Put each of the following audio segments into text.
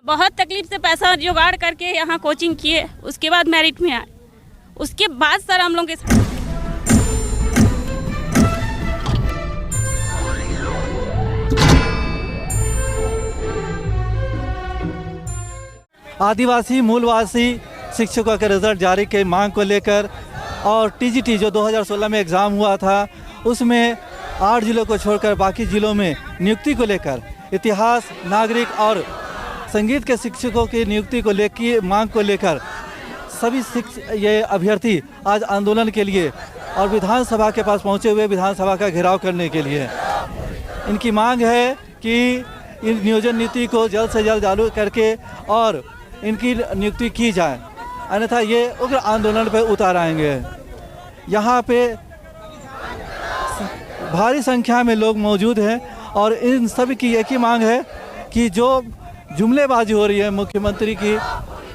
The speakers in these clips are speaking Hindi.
बहुत तकलीफ से पैसा जुगाड़ करके यहाँ कोचिंग किए, उसके बाद मेरिट में आए, उसके बाद सर हम लोग के साथ आदिवासी मूलवासी शिक्षकों के रिजल्ट जारी के मांग को लेकर और टीजीटी जो 2016 में एग्ज़ाम हुआ था उसमें 8 जिलों को छोड़कर बाकी जिलों में नियुक्ति को लेकर इतिहास, नागरिक और संगीत के शिक्षकों की नियुक्ति को लेकर मांग को लेकर सभी ये अभ्यर्थी आज आंदोलन के लिए और विधानसभा के पास पहुंचे हुए विधानसभा का घेराव करने के लिए। इनकी मांग है कि इन नियोजन नीति को जल्द से जल्द चालू करके और इनकी नियुक्ति की जाए, अन्यथा ये उग्र आंदोलन पर उतर आएंगे। यहाँ पे भारी संख्या में लोग मौजूद हैं और इन सभी की एक ही मांग है कि जो जुमलेबाजी हो रही है मुख्यमंत्री की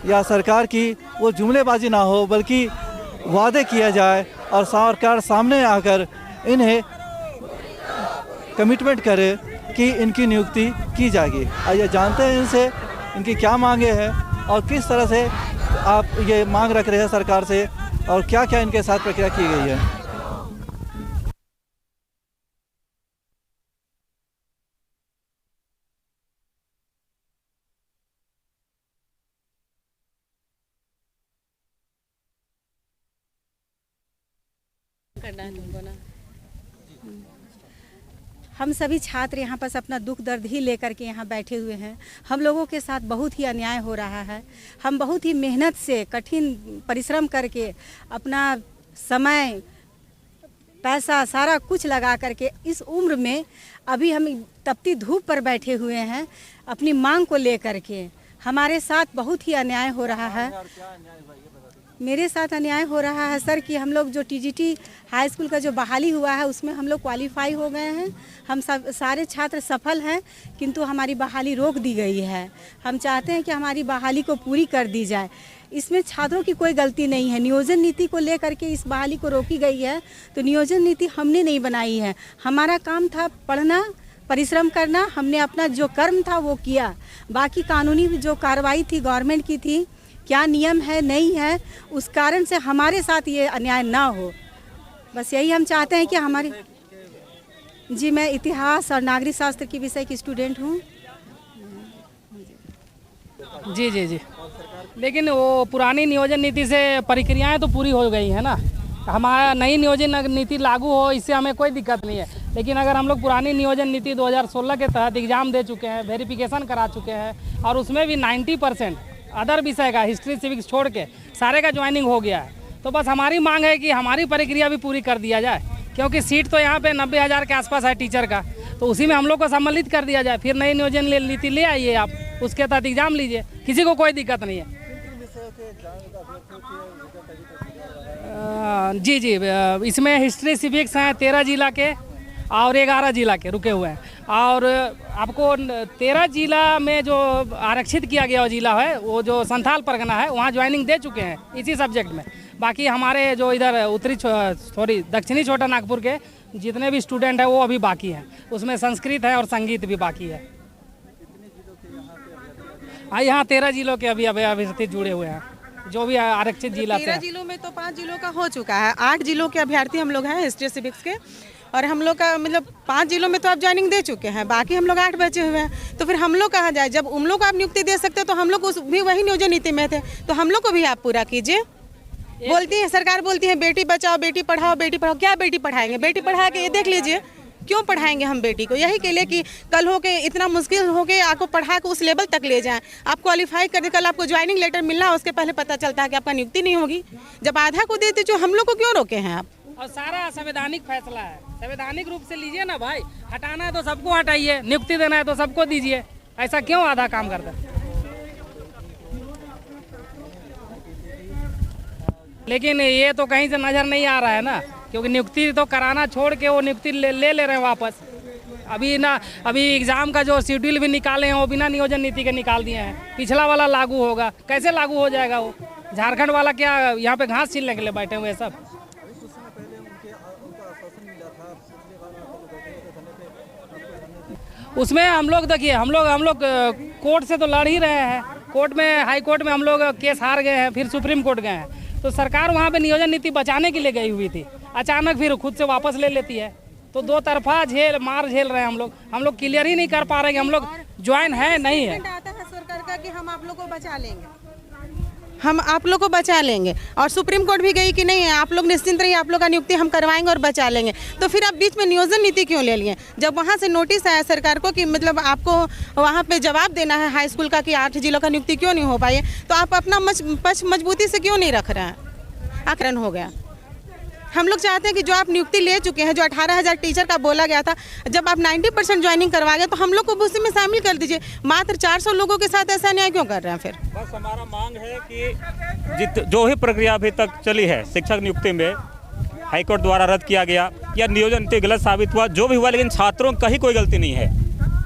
या सरकार की, वो जुमलेबाजी ना हो बल्कि वादे किया जाए और सरकार सामने आकर इन्हें कमिटमेंट करे कि इनकी नियुक्ति की जाएगी। आइए जानते हैं इनसे इनकी क्या मांगे हैं और किस तरह से आप ये मांग रख रहे हैं सरकार से और क्या क्या इनके साथ प्रक्रिया की गई है। करना है तुमको ना। हम सभी छात्र यहाँ पर अपना दुख दर्द ही लेकर के यहाँ बैठे हुए हैं। हम लोगों के साथ बहुत ही अन्याय हो रहा है। हम बहुत ही मेहनत से कठिन परिश्रम करके अपना समय, पैसा सारा कुछ लगा करके इस उम्र में अभी हम तपती धूप पर बैठे हुए हैं अपनी मांग को लेकर के। हमारे साथ बहुत ही अन्याय हो रहा है। मेरे साथ अन्याय हो रहा है सर कि हम लोग जो टीजीटी हाई स्कूल का जो बहाली हुआ है उसमें हम लोग क्वालिफाई हो गए हैं। हम सब सारे छात्र सफल हैं, किंतु हमारी बहाली रोक दी गई है। हम चाहते हैं कि हमारी बहाली को पूरी कर दी जाए। इसमें छात्रों की कोई गलती नहीं है। नियोजन नीति को लेकर के इस बहाली को रोकी गई है, तो नियोजन नीति हमने नहीं बनाई है। हमारा काम था पढ़ना, परिश्रम करना। हमने अपना जो कर्म था वो किया। बाकी कानूनी जो कार्रवाई थी गवर्नमेंट की थी, क्या नियम है नहीं है, उस कारण से हमारे साथ ये अन्याय ना हो, बस यही हम चाहते हैं कि हमारी। जी, मैं इतिहास और नागरिक शास्त्र की विषय की स्टूडेंट हूँ। जी जी जी, लेकिन वो पुरानी नियोजन नीति से प्रक्रियाएं तो पूरी हो गई है ना। हमारा नई नियोजन नीति लागू हो, इससे हमें कोई दिक्कत नहीं है। लेकिन अगर हम लोग पुरानी नियोजन नीति 2016 के तहत एग्ज़ाम दे चुके हैं, वेरिफिकेशन करा चुके हैं और उसमें भी 90% अदर विषय का, हिस्ट्री सिविक्स छोड़ के सारे का ज्वाइनिंग हो गया है, तो बस हमारी मांग है कि हमारी प्रक्रिया भी पूरी कर दिया जाए। क्योंकि सीट तो यहाँ पे 90,000 के आसपास है टीचर का, तो उसी में हम लोग को सम्मिलित कर दिया जाए। फिर नई नियोजन नीति ले आइए आप, उसके तहत एग्ज़ाम लीजिए, किसी को कोई दिक्कत नहीं है। जी जी, इसमें हिस्ट्री सिविक्स हैं 13 जिला के और 11 जिला के रुके हुए हैं। और आपको 13 जिला में जो आरक्षित किया गया जिला है, वो जो संथाल परगना है, वहाँ ज्वाइनिंग दे चुके हैं इसी सब्जेक्ट में। बाकी हमारे जो इधर दक्षिणी छोटा नागपुर के जितने भी स्टूडेंट हैं वो अभी बाकी हैं। उसमें संस्कृत है और संगीत भी बाकी है। हाँ, यहाँ 13 जिलों के अभी अभ्यर्थी जुड़े हुए हैं, जो भी आरक्षित जिला से। 13 जिलों में तो 5 जिलों का हो चुका है। 8 जिलों के अभ्यर्थी हम लोग हैं हिस्ट्री सिविक्स के, और हम लोग का मतलब 5 जिलों में तो आप ज्वाइनिंग दे चुके हैं, बाकी हम लोग 8 बचे हुए हैं। तो फिर हम लोग कहाँ जाए? जब उन लोग को आप नियुक्ति दे सकते हो तो हम लोग भी वही नियोजन नीति में थे, तो हम लोग को भी आप पूरा कीजिए। बोलती है सरकार, बोलती है बेटी बचाओ, बेटी पढ़ाओ, बेटी पढ़ाओ। क्या बेटी पढ़ाएंगे? बेटी पढ़ा के ये देख लीजिए, क्यों पढ़ाएंगे हम बेटी को? यही के लिए कि कल हो के इतना मुश्किल हो के आपको पढ़ा के उस लेवल तक ले जाएं, आप क्वालिफाई करके कल आपको ज्वाइनिंग लेटर मिलना, उसके पहले पता चलता है कि आपका नियुक्ति नहीं होगी। जब आधा को देते जो हम लोग को क्यों रोके हैं आप? और सारा संवैधानिक फैसला है, संवैधानिक रूप से लीजिए ना भाई। हटाना है तो सबको हटाइए, नियुक्ति देना है तो सबको दीजिए। ऐसा क्यों आधा काम करते हैं? लेकिन ये तो कहीं से नज़र नहीं आ रहा है ना, क्योंकि नियुक्ति तो कराना छोड़ के वो नियुक्ति ले रहे हैं वापस। अभी एग्ज़ाम का जो शेड्यूल भी निकाले हैं वो बिना नियोजन नीति के निकाल दिए हैं। पिछला वाला लागू होगा, कैसे लागू हो जाएगा वो? झारखंड वाला क्या यहाँ पे घास छीलने के लिए बैठे हुए सब? उसमें हम लोग देखिए हम लोग कोर्ट से तो लड़ ही रहे हैं, कोर्ट में हाई कोर्ट में हम लोग केस हार गए हैं, फिर सुप्रीम कोर्ट गए हैं। तो सरकार वहाँ पे नियोजन नीति बचाने के लिए गई हुई थी, अचानक फिर खुद से वापस ले लेती है। तो दो तरफा मार झेल रहे हैं हम लोग क्लियर ही नहीं कर पा रहे कि हम लोग ज्वाइन है नहीं है। आता है सरकार का कि हम आप लोग को बचा लेंगे, हम आप लोग को बचा लेंगे, और सुप्रीम कोर्ट भी गई कि नहीं है आप लोग निश्चिंत रहिए, आप लोग का नियुक्ति हम करवाएंगे और बचा लेंगे। तो फिर आप बीच में नियोजन नीति क्यों ले लिए? जब वहाँ से नोटिस आया सरकार को कि मतलब आपको वहाँ पे जवाब देना है हाई स्कूल का कि 8 जिलों का नियुक्ति क्यों नहीं हो पाई, तो आप अपना पक्ष मजबूती से क्यों नहीं रख रहे हैं? आकरण हो गया। हम लोग चाहते हैं कि जो आप नियुक्ति ले चुके हैं, जो 18,000 टीचर का बोला गया था, जब आप 90% ज्वाइनिंग करवा गए तो हम लोग को उसी में शामिल कर दीजिए। मात्र 400 लोगों के साथ ऐसा न्याय क्यों कर रहे हैं? फिर बस हमारा मांग है कि जो ही प्रक्रिया अभी तक चली है शिक्षक नियुक्ति में, हाईकोर्ट द्वारा रद्द किया गया या नियोजन नीति गलत साबित हुआ, जो भी हुआ, लेकिन छात्रों का ही कोई गलती नहीं है।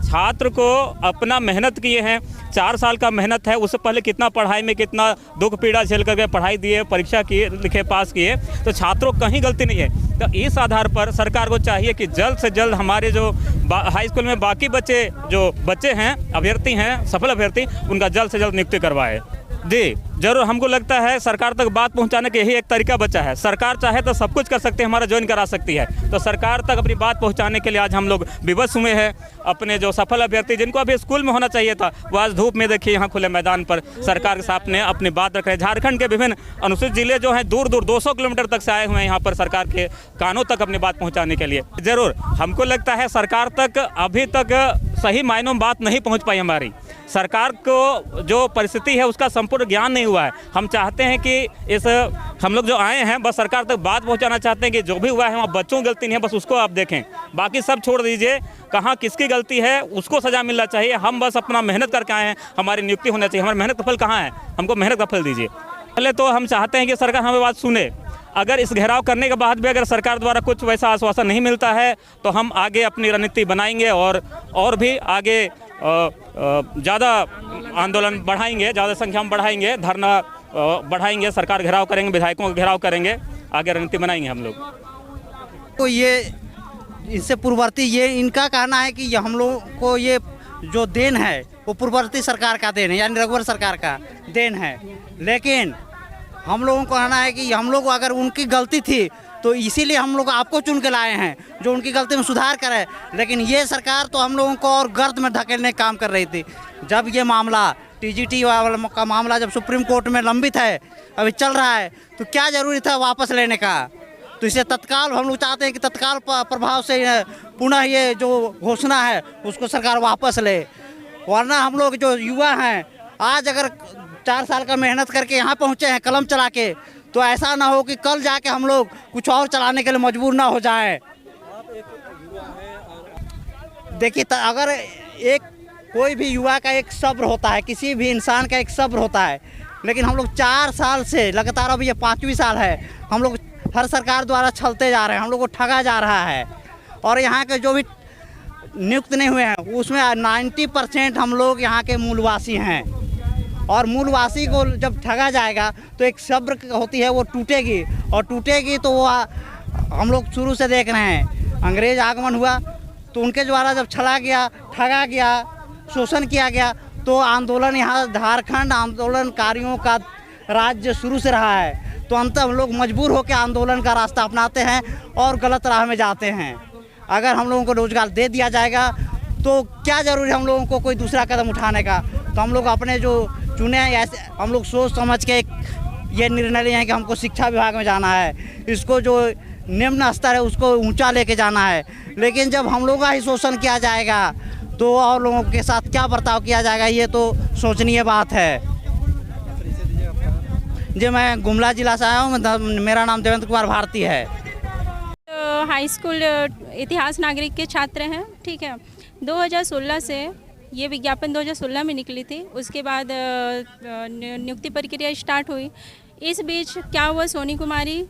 छात्र को अपना मेहनत किए हैं, 4 साल का मेहनत है, उससे पहले कितना पढ़ाई में कितना दुख पीड़ा झेल करके पढ़ाई दिए, परीक्षा किए, लिखे, पास किए, तो छात्रों का ही गलती नहीं है। तो इस आधार पर सरकार को चाहिए कि जल्द से जल्द हमारे जो हाई स्कूल में बाकी बच्चे हैं, अभ्यर्थी हैं, सफल अभ्यर्थी, उनका जल्द से जल्द नियुक्ति करवाए। जी जरूर, हमको लगता है सरकार तक बात पहुंचाने का यही एक तरीका बचा है। सरकार चाहे तो सब कुछ कर सकती है, हमारा ज्वाइन करा सकती है। तो सरकार तक अपनी बात पहुंचाने के लिए आज हम लोग विवश हुए हैं। अपने जो सफल अभ्यर्थी जिनको अभी स्कूल में होना चाहिए था, वो आज धूप में देखिए यहाँ खुले मैदान पर सरकार के सामने अपनी बात रख रहे हैं। झारखंड के विभिन्न अनुसूचित जिले जो हैं दूर दूर 200 किलोमीटर तक से आए हुए हैं यहाँ पर सरकार के कानों तक अपनी बात पहुँचाने के लिए। जरूर हमको लगता है सरकार तक अभी तक सही मायनों में बात नहीं पहुँच पाई। हमारी सरकार को जो परिस्थिति है उसका संपूर्ण ज्ञान नहीं हुआ है। हम चाहते हैं कि हम लोग जो आए हैं बस सरकार तक बात पहुंचाना चाहते हैं कि जो भी हुआ है वहाँ बच्चों की गलती नहीं है, बस उसको आप देखें, बाकी सब छोड़ दीजिए। कहाँ किसकी गलती है उसको सजा मिलना चाहिए। हम बस अपना मेहनत करके आए हैं, हमारी नियुक्ति होना चाहिए। हमारी मेहनत का फल कहाँ है? हमको मेहनत का फल दीजिए। पहले तो हम चाहते हैं कि सरकार हमें बात सुने। अगर इस घेराव करने के बाद भी अगर सरकार द्वारा कुछ वैसा आश्वासन नहीं मिलता है तो हम आगे अपनी रणनीति बनाएंगे और भी आगे ज़्यादा आंदोलन बढ़ाएंगे, ज़्यादा संख्या में बढ़ाएंगे, धरना बढ़ाएंगे, सरकार घेराव करेंगे, विधायकों का घेराव करेंगे, आगे रणनीति बनाएंगे हम लोग। तो ये इससे पूर्ववर्ती ये इनका कहना है कि हम लोगों को ये जो देन है वो पूर्ववर्ती सरकार का देन है, यानी रघुवर सरकार का देन है। लेकिन हम लोगों को कहना है कि हम लोग अगर उनकी गलती थी तो इसीलिए हम लोग आपको चुन के लाए हैं जो उनकी गलती में सुधार करे। लेकिन ये सरकार तो हम लोगों को और गर्द में धकेलने का काम कर रही थी। जब ये मामला टीजीटी वाला का मामला जब सुप्रीम कोर्ट में लंबित है, अभी चल रहा है, तो क्या ज़रूरी था वापस लेने का? तो इसे तत्काल हम लोग चाहते हैं कि तत्काल प्रभाव से पुनः ये जो घोषणा है उसको सरकार वापस ले। वरना हम लोग जो युवा हैं आज अगर 4 साल का मेहनत करके यहाँ पहुँचे हैं कलम चला के, तो ऐसा ना हो कि कल जाके हम लोग कुछ और चलाने के लिए मजबूर ना हो जाएं। देखिए अगर एक कोई भी युवा का एक सब्र होता है, किसी भी इंसान का एक सब्र होता है, लेकिन हम लोग 4 साल से लगातार, अभी ये 5वीं साल है, हम लोग हर सरकार द्वारा छलते जा रहे हैं, हम लोग को ठगा जा रहा है। और यहाँ के जो भी नियुक्त नहीं हुए हैं उसमें 90% हम लोग यहाँ के मूलवासी हैं। और मूलवासी को जब ठगा जाएगा तो एक सब्र होती है वो टूटेगी, और टूटेगी तो वो हम लोग शुरू से देख रहे हैं। अंग्रेज आगमन हुआ तो उनके द्वारा जब छला गया, ठगा गया, शोषण किया गया, तो आंदोलन यहाँ झारखंड आंदोलनकारियों का राज्य शुरू से रहा है। तो अंत हम लोग मजबूर होकर आंदोलन का रास्ता अपनाते हैं और गलत राह में जाते हैं। अगर हम लोगों को रोजगार दे दिया जाएगा तो क्या ज़रूरी है हम लोगों को कोई दूसरा कदम उठाने का? तो हम लोग अपने जो चुने हैं ऐसे हम लोग सोच समझ के ये निर्णय लिए हैं कि हमको शिक्षा विभाग में जाना है, इसको जो निम्न स्तर है उसको ऊंचा लेके जाना है। लेकिन जब हम लोगों का ही शोषण किया जाएगा तो और लोगों के साथ क्या बर्ताव किया जाएगा, ये तो सोचनीय बात है। जी मैं गुमला जिला से आया हूँ, मेरा नाम देवेंद्र कुमार भारती है। हाई स्कूल इतिहास नागरिक के छात्र हैं, ठीक है। 2016 से ये विज्ञापन 2016 में निकली थी, उसके बाद नियुक्ति प्रक्रिया स्टार्ट हुई। इस बीच क्या हुआ, सोनी कुमारी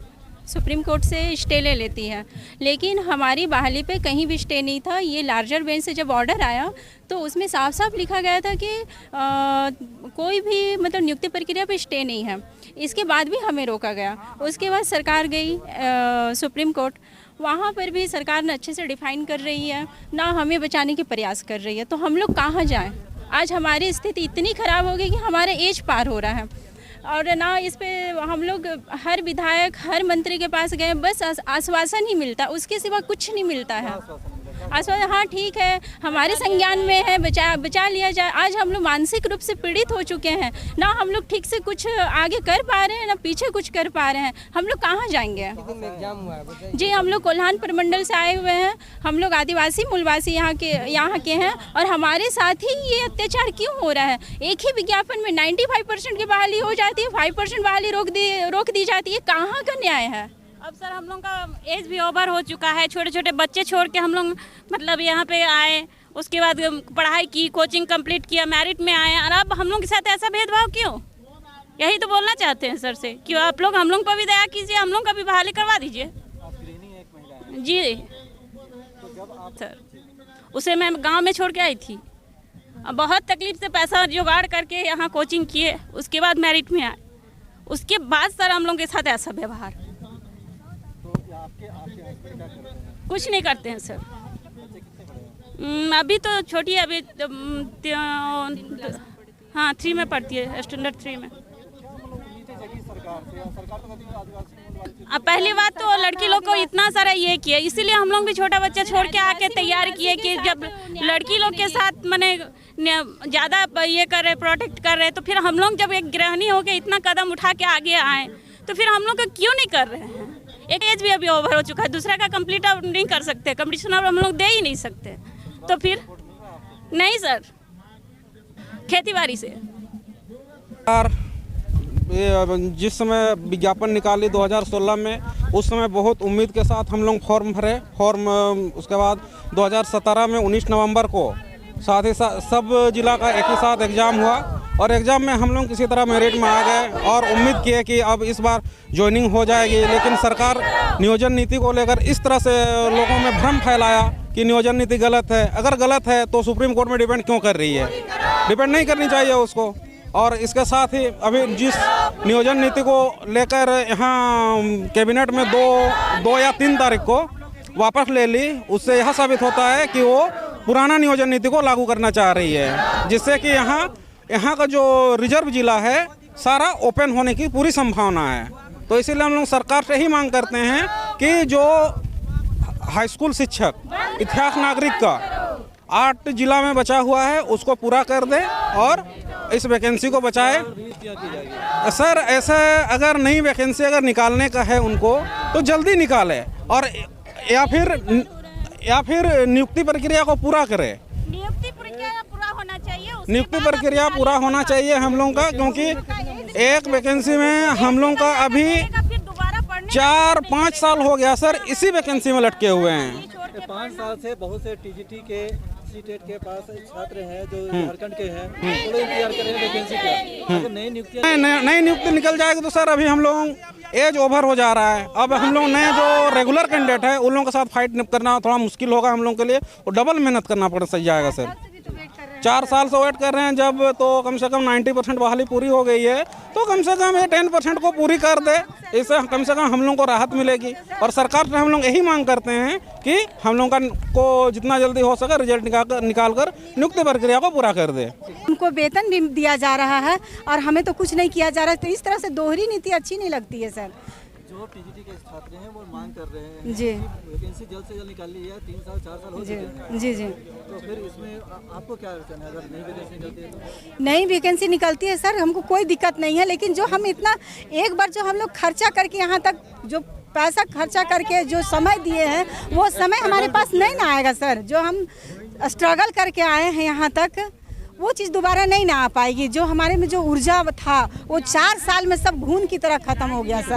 सुप्रीम कोर्ट से स्टे ले लेती है, लेकिन हमारी बहाली पे कहीं भी स्टे नहीं था। ये लार्जर बेंच से जब ऑर्डर आया तो उसमें साफ साफ लिखा गया था कि कोई भी मतलब नियुक्ति प्रक्रिया पे स्टे नहीं है। इसके बाद भी हमें रोका गया। उसके बाद सरकार गई सुप्रीम कोर्ट, वहाँ पर भी सरकार न अच्छे से डिफाइन कर रही है, ना हमें बचाने के प्रयास कर रही है। तो हम लोग कहाँ जाएं? आज हमारी स्थिति इतनी ख़राब हो गई कि हमारा एज पार हो रहा है, और ना इस पे हम लोग हर विधायक, हर मंत्री के पास गए, बस आश्वासन ही मिलता, उसके सिवा कुछ नहीं मिलता है। आश्वासन, हाँ ठीक है, हमारे संज्ञान में है, बचा लिया जाए। आज हम लोग मानसिक रूप से पीड़ित हो चुके हैं, ना हम लोग ठीक से कुछ आगे कर पा रहे हैं, ना पीछे कुछ कर पा रहे हैं। हम लोग कहाँ जाएंगे? जी, हम लोग कोल्हान प्रमंडल से आए हुए हैं, हम लोग आदिवासी मूलवासी यहाँ के हैं, और हमारे साथ ही ये अत्याचार क्यों हो रहा है? एक ही विज्ञापन में 95% की बहाली हो जाती है, 5% बहाली रोक दी जाती है। कहाँ का न्याय है? अब सर हम लोग का एज भी ओवर हो चुका है, छोटे छोटे बच्चे छोड़ के हम लोग मतलब यहाँ पे आए, उसके बाद पढ़ाई की, कोचिंग कंप्लीट किया, मैरिट में आए, और अब हम लोग के साथ ऐसा भेदभाव क्यों? यही तो बोलना चाहते हैं सर से कि आप लोग हम लोग पर भी दया कीजिए, हम लोग का भी बहाली करवा दीजिए। जी सर, उसे मैं गांव में छोड़ के आई थी, अब बहुत तकलीफ से पैसा जुगाड़ करके यहाँ कोचिंग किए, उसके बाद मैरिट में आए, उसके बाद सर हम लोग के साथ ऐसा व्यवहार। कुछ नहीं करते हैं सर। अभी तो छोटी है, अभी हाँ 3 में पढ़ती है, स्टैंडर्ड 3 में। अब पहली बात तो लड़की लोग को इतना सारा ये किया, इसीलिए हम लोग भी छोटा बच्चा छोड़ के आके तैयार किए कि जब लड़की लोग के साथ मैंने ज़्यादा ये कर रहे, प्रोटेक्ट कर रहे, तो फिर हम लोग जब एक गृहिणी होके इतना कदम उठा के आगे आए, तो फिर हम लोग का क्यों नहीं कर रहे हैं? एक एज भी अभी ओवर हो चुका है, दूसरा का कंप्लीट अब नहीं कर सकते, कंपटीशन अब हम लोग दे ही नहीं सकते। तो फिर नहीं सर, खेतीबाड़ी से जिस समय विज्ञापन निकाली 2016 में, उस समय बहुत उम्मीद के साथ हम लोग फॉर्म भरे। उसके बाद 2017 में 19 नवंबर को साथ ही साथ सब जिला का एक ही साथ एग्ज़ाम हुआ, और एग्ज़ाम में हम लोग किसी तरह मेरिट में आ गए और उम्मीद किए कि अब इस बार ज्वाइनिंग हो जाएगी। लेकिन सरकार नियोजन नीति को लेकर इस तरह से लोगों में भ्रम फैलाया कि नियोजन नीति गलत है। अगर गलत है तो सुप्रीम कोर्ट में डिपेंड क्यों कर रही है? डिपेंड नहीं करनी चाहिए उसको। और इसके साथ ही अभी जिस नियोजन नीति को लेकर यहाँ कैबिनेट में 2 या 3 तारीख को वापस ले ली, उससे यह साबित होता है कि वो पुराना नियोजन नीति को लागू करना चाह रही है, जिससे कि यहाँ का जो रिजर्व जिला है सारा ओपन होने की पूरी संभावना है। तो इसीलिए हम लोग सरकार से ही मांग करते हैं कि जो हाई स्कूल शिक्षक इतिहास नागरिक का 8 जिला में बचा हुआ है उसको पूरा कर दे और इस वैकेंसी को बचाए। सर ऐसा अगर नई वैकेंसी अगर निकालने का है उनको तो जल्दी निकाले, और या फिर नियुक्ति प्रक्रिया को पूरा करे। नियुक्ति प्रक्रिया पूरा होना चाहिए, नियुक्ति प्रक्रिया पूरा होना चाहिए हम लोगों का, क्योंकि एक वैकेंसी में हम लोग का अभी 4-5 साल हो गया सर इसी वैकेंसी में लटके हुए हैं। 5 साल से बहुत से टीजीटी के सीटेट के पास छात्र हैं जो झारखंड के हैं, वो इंतजार कर रहे हैं वैकेंसी का। अगर नई नियुक्ति निकल जाएगी तो सर अभी हम लोग एज ओवर हो जा रहा है। अब हम लोग नए जो रेगुलर कैंडिडेट है उन लोगों के साथ फाइट करना थोड़ा मुश्किल होगा हम लोग के लिए, और डबल मेहनत करना पड़ जाएगा सर। 4 साल से वेट कर रहे हैं, जब तो कम से कम 90% बहाली पूरी हो गई है, तो कम से कम ये 10% को पूरी कर दे, इससे कम से कम हम लोग को राहत मिलेगी। और सरकार से हम लोग यही मांग करते हैं कि हम लोग को जितना जल्दी हो सके रिजल्ट निकाल कर नियुक्ति प्रक्रिया को पूरा कर दे। उनको वेतन भी दिया जा रहा है और हमें तो कुछ नहीं किया जा रहा है, तो इस तरह से दोहरी नीति अच्छी नहीं लगती है सर। जो टीजीटी के छात्र हैं वो मांग कर रहे हैं जी वैकेंसी जल्द से जल्द निकाल ली है। 3 साल 4 साल हो चुके हैं। जी जी, तो फिर इसमें आपको क्या अड़चन है अगर नई वैकेंसी निकलती है तो? नई वैकेंसी निकलती है सर, हमको कोई दिक्कत नहीं है, लेकिन जो हम इतना एक बार जो हम लोग खर्चा करके यहाँ तक जो पैसा खर्चा करके जो समय दिए हैं वो समय हमारे पास नहीं ना आएगा सर। जो हम स्ट्रगल करके आए हैं यहाँ तक वो चीज़ दोबारा नहीं ना आ पाएगी। जो हमारे में जो ऊर्जा था वो 4 साल में सब घून की तरह ख़त्म हो गया सर।